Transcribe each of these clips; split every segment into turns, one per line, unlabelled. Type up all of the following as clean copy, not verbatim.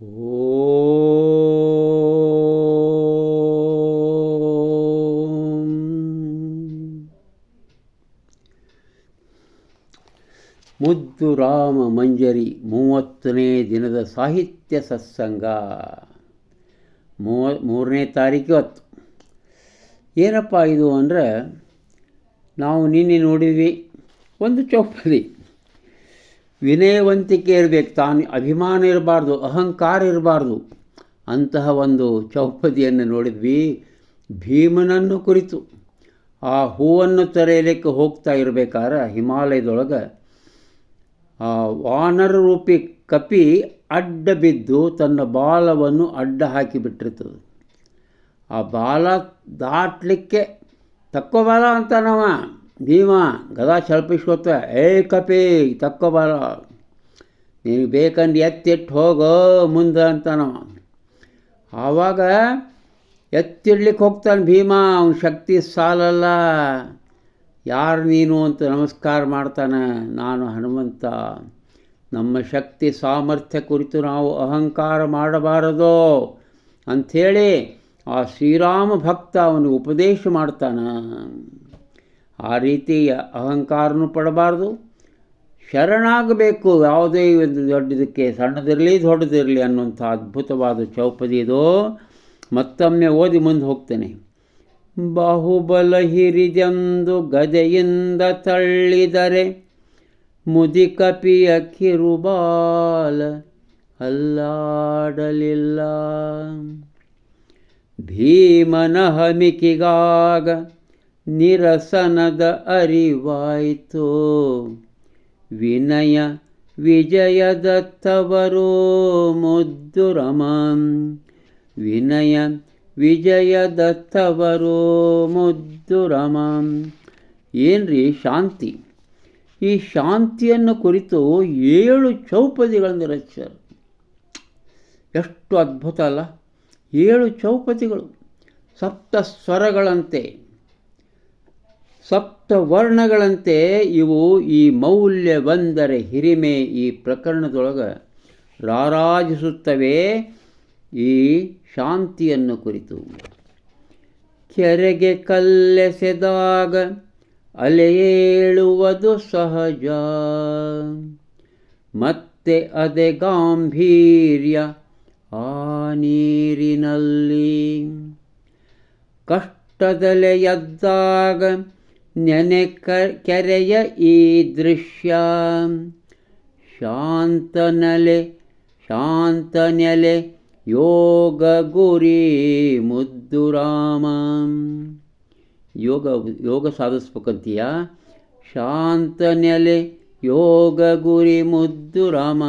ಓಂ ಮುದ್ದು ರಾಮ ಮಂಜರಿ 30ನೇ ದಿನದ ಸಾಹಿತ್ಯ ಸತ್ಸಂಗ 3ನೇ ತಾರೀಕು ಇವತ್ತು. ಏನಪ್ಪ ಇದು ಅಂದರೆ, ನಾವು ನಿನ್ನೆ ನೋಡಿದ್ವಿ ಒಂದು ಚೌಪದಿ. ವಿನಯವಂತಿಕೆ ಇರಬೇಕು, ತಾನು ಅಭಿಮಾನ ಇರಬಾರ್ದು, ಅಹಂಕಾರ ಇರಬಾರ್ದು. ಅಂತಹ ಒಂದು ಚೌಪದಿಯನ್ನು ನೋಡಿದ್ವಿ. ಭೀಮನನ್ನು ಕುರಿತು ಆ ಹೂವನ್ನು ತರೆಯಲಿಕ್ಕೆ ಹೋಗ್ತಾ ಇರಬೇಕಾದ್ರೆ ಹಿಮಾಲಯದೊಳಗೆ ಆ ವಾನರ ರೂಪಿ ಕಪಿ ಅಡ್ಡ ಬಿದ್ದು ತನ್ನ ಬಾಲವನ್ನು ಅಡ್ಡ ಹಾಕಿಬಿಟ್ಟಿರ್ತದೆ. ಆ ಬಾಲ ದಾಟಲಿಕ್ಕೆ ತಕ್ಕೋ ಬಾಲ ಅಂತಾನವ ಭೀಮ. ಗದಾ ಚಲ್ಪಿಸ್ಕೊತ, ಕಪಿ ತಕ್ಕೋ ಬಾಲ, ನೀನು ಬೇಕಂದು ಎತ್ತಿಟ್ಟು ಹೋಗೋ ಮುಂದೆ ಅಂತಾನವ. ಆವಾಗ ಎತ್ತಿಡ್ಲಿಕ್ಕೆ ಹೋಗ್ತಾನೆ ಭೀಮ. ಅವನ ಶಕ್ತಿ ಸಾಲಲ್ಲ. ಯಾರು ನೀನು ಅಂತ ನಮಸ್ಕಾರ ಮಾಡ್ತಾನೆ. ನಾನು ಹನುಮಂತ. ನಮ್ಮ ಶಕ್ತಿ ಸಾಮರ್ಥ್ಯ ಕುರಿತು ನಾವು ಅಹಂಕಾರ ಮಾಡಬಾರದು ಅಂಥೇಳಿ ಆ ಶ್ರೀರಾಮ ಭಕ್ತ ಅವನಿಗೆ ಉಪದೇಶ ಮಾಡ್ತಾನೆ. ಆ ರೀತಿ ಅಹಂಕಾರನೂ ಪಡಬಾರ್ದು, ಶರಣಾಗಬೇಕು. ಯಾವುದೇ ಒಂದು ದೊಡ್ಡದಕ್ಕೆ, ಸಣ್ಣದಿರಲಿ ದೊಡ್ಡದಿರಲಿ ಅನ್ನುವಂಥ ಅದ್ಭುತವಾದ ಚೌಪದಿ ಇದು. ಮತ್ತೊಮ್ಮೆ ಓದಿ ಮುಂದೆ ಹೋಗ್ತೇನೆ. ಬಾಹುಬಲ ಹಿರಿದೆಂದು ಗದೆಯಿಂದ ತಳ್ಳಿದರೆ ಮುದಿಕಪಿಯ ಕಿರುಬಾಲ ಅಲ್ಲಾಡಲಿಲ್ಲ. ಭೀಮನ ಹಮಿಕಿಗಾಗ ನಿರಸನದ ಅರಿವಾಯಿತು. ವಿನಯ ವಿಜಯದತ್ತವರು ಮುದ್ದು ರಮಂ. ವಿನಯ ವಿಜಯದತ್ತವರು ಮುದ್ದು ರಮಂ. ಏನ್ರಿ ಶಾಂತಿ. ಈ ಶಾಂತಿಯನ್ನು ಕುರಿತು 7 ಚೌಪದಿಗಳನ್ನು ರಚಿಸ್ಯಾರ. ಎಷ್ಟು ಅದ್ಭುತ ಅಲ್ಲ. 7 ಚೌಪದಿಗಳು, ಸಪ್ತ ಸ್ವರಗಳಂತೆ, ಸಪ್ತ ವರ್ಣಗಳಂತೆ ಇವು ಈ ಮೌಲ್ಯ ಬಂದರೆ ಹಿರಿಮೆ ಈ ಪ್ರಕರಣದೊಳಗೆ ರಾರಾಜಿಸುತ್ತವೆ. ಈ ಶಾಂತಿಯನ್ನು ಕುರಿತು ಕೆರೆಗೆ ಕಲ್ಲೆಸೆದಾಗ ಅಲೆಯೇಳುವುದು ಸಹಜ, ಮತ್ತೆ ಅದೇ ಗಾಂಭೀರ್ಯ ಆ ನೀರಿನಲ್ಲಿ. ಕಷ್ಟದಲೆ ಎದ್ದಾಗ ನೆನೆ ಕೆರೆಯ ಈ ದೃಶ್ಯ. ಶಾಂತನೆಲೆ ಯೋಗ ಗುರಿ ಮುದ್ದು ರಾಮ. ಯೋಗ ಸಾಧಿಸ್ಬೇಕಂತೀಯ. ಶಾಂತನೆಲೆ ಯೋಗ ಗುರಿ ಮುದ್ದು ರಾಮ.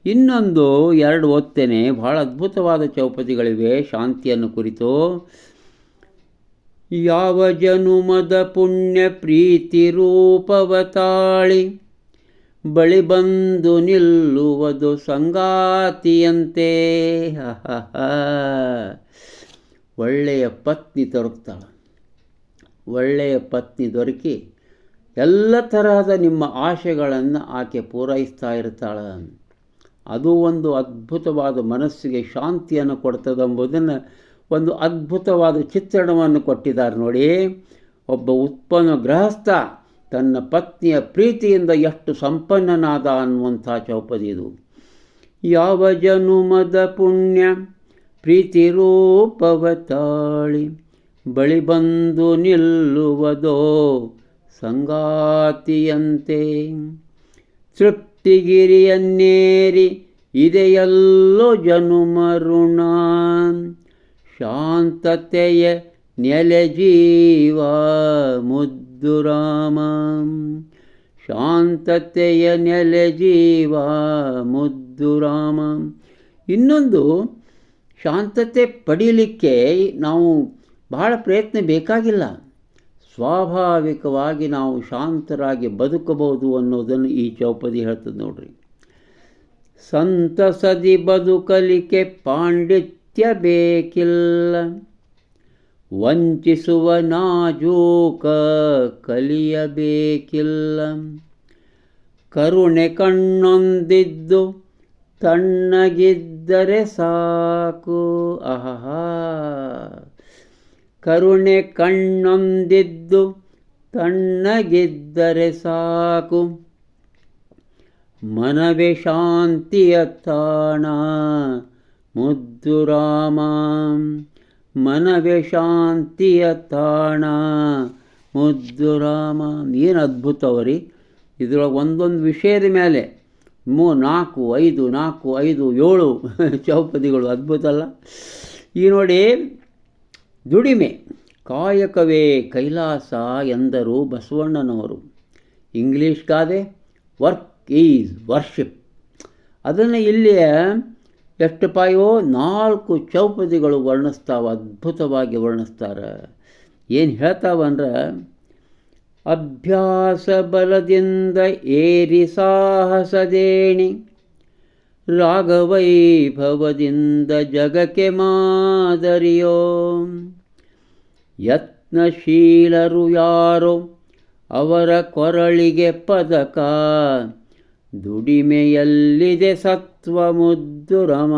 ಇನ್ನೊಂದು 2 ಓದ್ತೇನೆ. ಭಾಳ ಅದ್ಭುತವಾದ ಚೌಪದಿಗಳಿವೆ ಶಾಂತಿಯನ್ನು ಕುರಿತು. ಯಾವ ಜನುಮದ ಪುಣ್ಯ ಪ್ರೀತಿ ರೂಪವತಾಳಿ ಬಳಿ ಬಂದು ನಿಲ್ಲುವುದು ಸಂಗಾತಿಯಂತೆ. ಒಳ್ಳೆಯ ಪತ್ನಿ ದೊರಕ್ತಾಳೆ. ಒಳ್ಳೆಯ ಪತ್ನಿ ದೊರಕಿ ಎಲ್ಲ ತರಹದ ನಿಮ್ಮ ಆಶೆಗಳನ್ನು ಆಕೆ ಪೂರೈಸ್ತಾ ಇರ್ತಾಳೆ. ಅದು ಒಂದು ಅದ್ಭುತವಾದ ಮನಸ್ಸಿಗೆ ಶಾಂತಿಯನ್ನು ಕೊಡ್ತದೆಂಬುದನ್ನು ಒಂದು ಅದ್ಭುತವಾದ ಚಿತ್ರಣವನ್ನು ಕೊಟ್ಟಿದ್ದಾರೆ ನೋಡಿ. ಒಬ್ಬ ಉತ್ಪನ್ನ ಗೃಹಸ್ಥ ತನ್ನ ಪತ್ನಿಯ ಪ್ರೀತಿಯಿಂದ ಎಷ್ಟು ಸಂಪನ್ನನಾದ ಅನ್ನುವಂಥ ಚೌಪದಿ ಇದು. ಯಾವ ಜನುಮದ ಪುಣ್ಯ ಪ್ರೀತಿ ರೂಪವತಾಳಿ ಬಳಿ ಬಂದು ನಿಲ್ಲುವುದೋ ಸಂಗಾತಿಯಂತೆ. ತೃಪ್ತಿಗಿರಿಯನ್ನೇರಿ ಇದೆಯಲ್ಲೋ ಜನುಮ ಋಣ. ಶಾಂತತೆಯ ನೆಲೆ ಜೀವ ಮುದ್ದು ರಾಮ. ಶಾಂತತೆಯ ನೆಲೆ ಜೀವ ಮುದ್ದು ರಾಮ. ಇನ್ನೊಂದು, ಶಾಂತತೆ ಪಡೀಲಿಕ್ಕೆ ನಾವು ಬಹಳ ಪ್ರಯತ್ನ ಬೇಕಾಗಿಲ್ಲ. ಸ್ವಾಭಾವಿಕವಾಗಿ ನಾವು ಶಾಂತರಾಗಿ ಬದುಕಬಹುದು ಅನ್ನೋದನ್ನು ಈ ಚೌಪದಿ ಹೇಳ್ತದೆ ನೋಡ್ರಿ. ಸಂತಸದಿ ಬದುಕಲಿಕ್ಕೆ ಪಾಂಡಿತ್ಯ ಬೇಕಿಲ್ಲ. ವಂಚಿಸುವ ನಾಜೂಕ ಕಲಿಯಬೇಕಿಲ್ಲ. ಕರುಣೆ ಕಣ್ಣೊಂದಿದ್ದು ತಣ್ಣಗಿದ್ದರೆ ಸಾಕು. ಆಹಾ, ಕರುಣೆ ಕಣ್ಣೊಂದಿದ್ದು ತಣ್ಣಗಿದ್ದರೆ ಸಾಕು. ಮನವೇ ಶಾಂತಿಯ ತಾಣ ಮುದ್ದು ರಾಮ, ಮನವೇ ಶಾಂತಿಯ ತಾಣ ಮುದ್ದು ರಾಮ. ಏನು ಅದ್ಭುತವರಿ! ಇದರೊಳಗೆ ಒಂದೊಂದು ವಿಷಯದ ಮೇಲೆ 4, 5, 4, 5, 7 ಚೌಪದಿಗಳು. ಅದ್ಭುತ ಅಲ್ಲ? ಈ ನೋಡಿ, ದುಡಿಮೆ ಕಾಯಕವೇ ಕೈಲಾಸ ಎಂದರು ಬಸವಣ್ಣನವರು. ಇಂಗ್ಲೀಷ್ ಗಾದೆ ವರ್ಕ್ ಈಸ್ ವರ್ಷಿಪ್. ಅದನ್ನು ಇಲ್ಲಿ ಎಷ್ಟು ಪಾಯೋ 4 ಚೌಪದಿಗಳು ವರ್ಣಿಸ್ತಾವೆ, ಅದ್ಭುತವಾಗಿ ವರ್ಣಿಸ್ತಾರೆ. ಏನು ಹೇಳ್ತಾವಂದ್ರೆ, ಅಭ್ಯಾಸ ಬಲದಿಂದ ಏರಿ ಸಾಹಸದೇಣಿ, ರಾಗವೈಭವದಿಂದ ಜಗಕ್ಕೆ ಮಾದರಿಯೋ. ಯತ್ನಶೀಲರು ಯಾರೋ ಅವರ ಕೊರಳಿಗೆ ಪದಕ, ದುಡಿಮೆಯಲ್ಲಿದೆ ಸತ್ವ ಮುದ್ದು ರಮ,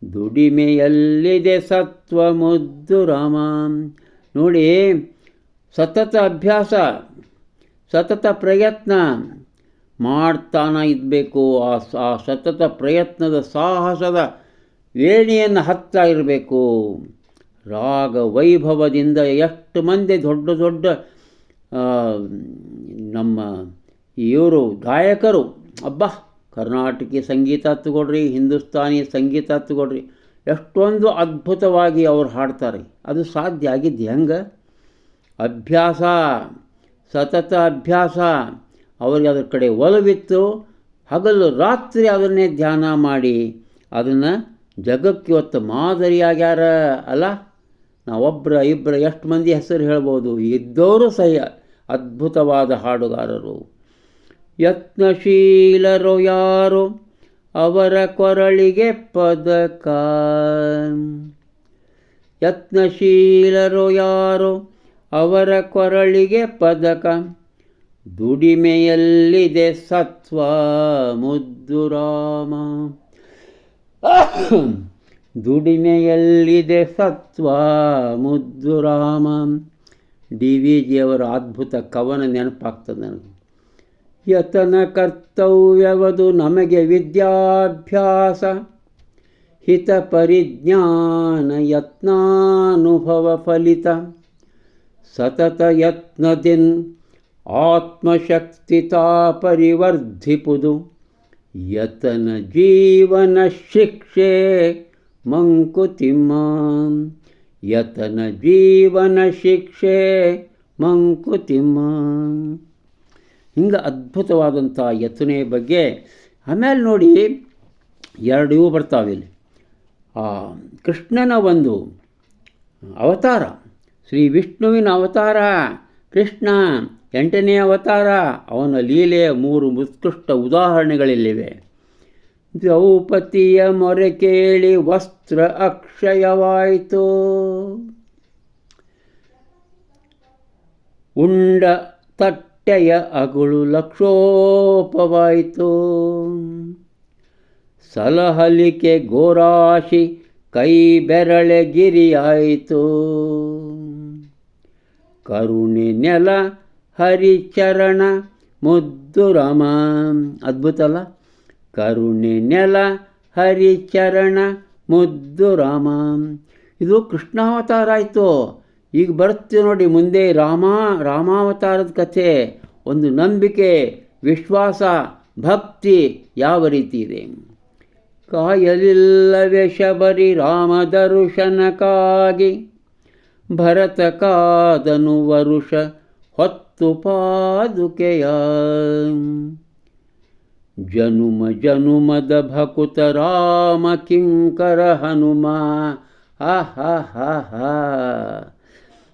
ದುಡಿಮೆಯಲ್ಲಿದೆ ಸತ್ವ ಮುದ್ದು ರಮ. ನೋಡಿ, ಸತತ ಅಭ್ಯಾಸ, ಸತತ ಪ್ರಯತ್ನ ಮಾಡ್ತಾನ ಇರಬೇಕು. ಆ ಸತತ ಪ್ರಯತ್ನದ ಸಾಹಸದ ಏಣಿಯನ್ನು ಹತ್ತಾ ಇರಬೇಕು. ರಾಗ ವೈಭವದಿಂದ ಎಷ್ಟು ಮಂದಿ ದೊಡ್ಡ ದೊಡ್ಡ ನಮ್ಮ ಇವರು ಗಾಯಕರು, ಅಬ್ಬಾ, ಕರ್ನಾಟಕಿ ಸಂಗೀತ ತಗೊಳ್ರಿ, ಹಿಂದೂಸ್ತಾನಿ ಸಂಗೀತ ತಗೊಳ್ರಿ, ಎಷ್ಟೊಂದು ಅದ್ಭುತವಾಗಿ ಅವ್ರು ಹಾಡ್ತಾರೆ. ಅದು ಸಾಧ್ಯ ಆಗಿದ್ದು ಹೆಂಗೆ? ಅಭ್ಯಾಸ, ಸತತ ಅಭ್ಯಾಸ. ಅವರಿಗೆ ಅದರ ಕಡೆ ಒಲವಿತ್ತು. ಹಗಲು ರಾತ್ರಿ ಅದನ್ನೇ ಧ್ಯಾನ ಮಾಡಿ ಅದನ್ನು ಜಗಕ್ಕೆ ಇವತ್ತು ಮಾದರಿಯಾಗ್ಯಾರ ಅಲ್ಲ. ನಾವೊಬ್ಬರ ಇಬ್ಬರ ಎಷ್ಟು ಮಂದಿ ಹೆಸರು ಹೇಳ್ಬೋದು. ಇದ್ದವರು ಸಹ ಅದ್ಭುತವಾದ ಹಾಡುಗಾರರು. ಯತ್ನಶೀಲರು ಯಾರು ಅವರ ಕೊರಳಿಗೆ ಪದಕ, ಯತ್ನಶೀಲರು ಯಾರು ಅವರ ಕೊರಳಿಗೆ ಪದಕ, ದುಡಿಮೆಯಲ್ಲಿದೆ ಸತ್ವ ಮುದ್ದು ರಾಮ, ದುಡಿಮೆಯಲ್ಲಿದೆ ಸತ್ವ ಮುದ್ದು ರಾಮ. DVG ಅವರ ಅದ್ಭುತ ಕವನ ನೆನಪಾಗ್ತದೆ ನನಗೆ. ಯತನ ಕರ್ತವ್ಯವದು ನಮಗೆ ವಿದ್ಯಾಭ್ಯಾಸ, ಹಿತ ಪರಿಜ್ಞಾನ ಯತ್ನಾನುಭವ ಫಲಿತ, ಸತತ ಯತ್ನದಿನ್ ಆತ್ಮಶಕ್ತಿತಾ ಪರಿವರ್ಧಿಪುದು, ಯತನ ಜೀವನ ಶಿಕ್ಷೆ ಮಂಕುತಿಮ್ಮ, ಯತನ ಜೀವನ ಶಿಕ್ಷೆ ಮಂಕುತಿಮ್ಮ. ಹಿಂಗೆ ಅದ್ಭುತವಾದಂಥ ಯತನೆ ಬಗ್ಗೆ. ಆಮೇಲೆ ನೋಡಿ, 2 ಇವು ಬರ್ತಾವೆ ಇಲ್ಲಿ. ಕೃಷ್ಣನ ಒಂದು ಅವತಾರ, ಶ್ರೀ ವಿಷ್ಣುವಿನ ಅವತಾರ ಕೃಷ್ಣ, 8ನೇ ಅವತಾರ. ಅವನ ಲೀಲೆಯ 3 ಉತ್ಕೃಷ್ಟ ಉದಾಹರಣೆಗಳಿಲ್ಲಿವೆ. ದ್ರೌಪದಿಯ ಮೊರೆ ಕೇಳಿ ವಸ್ತ್ರ ಅಕ್ಷಯವಾಯಿತು, ಉಂಡ ತಟ್ಟೆಯ ಅಗುಳು ಲಕ್ಷೋಪವಾಯಿತು, ಸಲಹಲಿಕೆ ಗೋರಾಶಿ ಕೈ ಬೆರಳೆ ಗಿರಿಯಾಯಿತು, ಕರುಣೆ ನೆಲ ಹರಿಚರಣ ಮುದ್ದು ರಾಮ. ಅದ್ಭುತ ಅಲ್ಲ? ಕರುಣೆ ನೆಲ ಹರಿಚರಣ ಮುದ್ದು ರಾಮ. ಇದು ಕೃಷ್ಣಾವತಾರ ಆಯಿತು. ಈಗ ಬರ್ತೀವಿ ನೋಡಿ ಮುಂದೆ ರಾಮಾವತಾರದ ಕಥೆ. ಒಂದು ನಂಬಿಕೆ, ವಿಶ್ವಾಸ, ಭಕ್ತಿ ಯಾವ ರೀತಿ ಇದೆ. ಕಾಯಲಿಲ್ಲವೇ ಶಬರಿ ರಾಮ ದರ್ಶನಕ್ಕಾಗಿ, ಭರತ ಕಾದನು ವರುಷ ಹೊತ್ತು ಪಾದುಕೆಯ, ಜನುಮ ಜನುಮದ ಭಕುತ ರಾಮ ಕಿಂಕರ ಹನುಮ.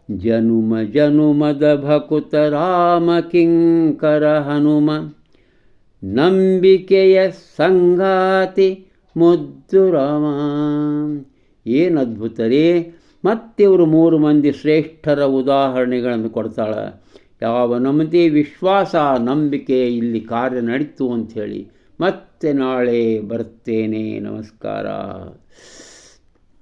ಜನುಮ ಜನುಮದ ಭಕುತ ರಾಮ ಕಿಂಕರ ಹನುಮ, ನಂಬಿಕೆಯ ಸಂಗಾತಿ ಮುದ್ದು ರಾಮ. ಏನು ಅದ್ಭುತ ರೀ! ಮತ್ತಿವರು 3 ಮಂದಿ ಶ್ರೇಷ್ಠರ ಉದಾಹರಣೆಗಳನ್ನು ಕೊಡ್ತಾಳೆ. ಯಾವ ನಮ್ಮದಿ ವಿಶ್ವಾಸ, ನಂಬಿಕೆ ಇಲ್ಲಿ ಕಾರ್ಯ ನಡೀತು ಅಂಥೇಳಿ ಮತ್ತೆ ನಾಳೆ ಬರ್ತೇನೆ. ನಮಸ್ಕಾರ.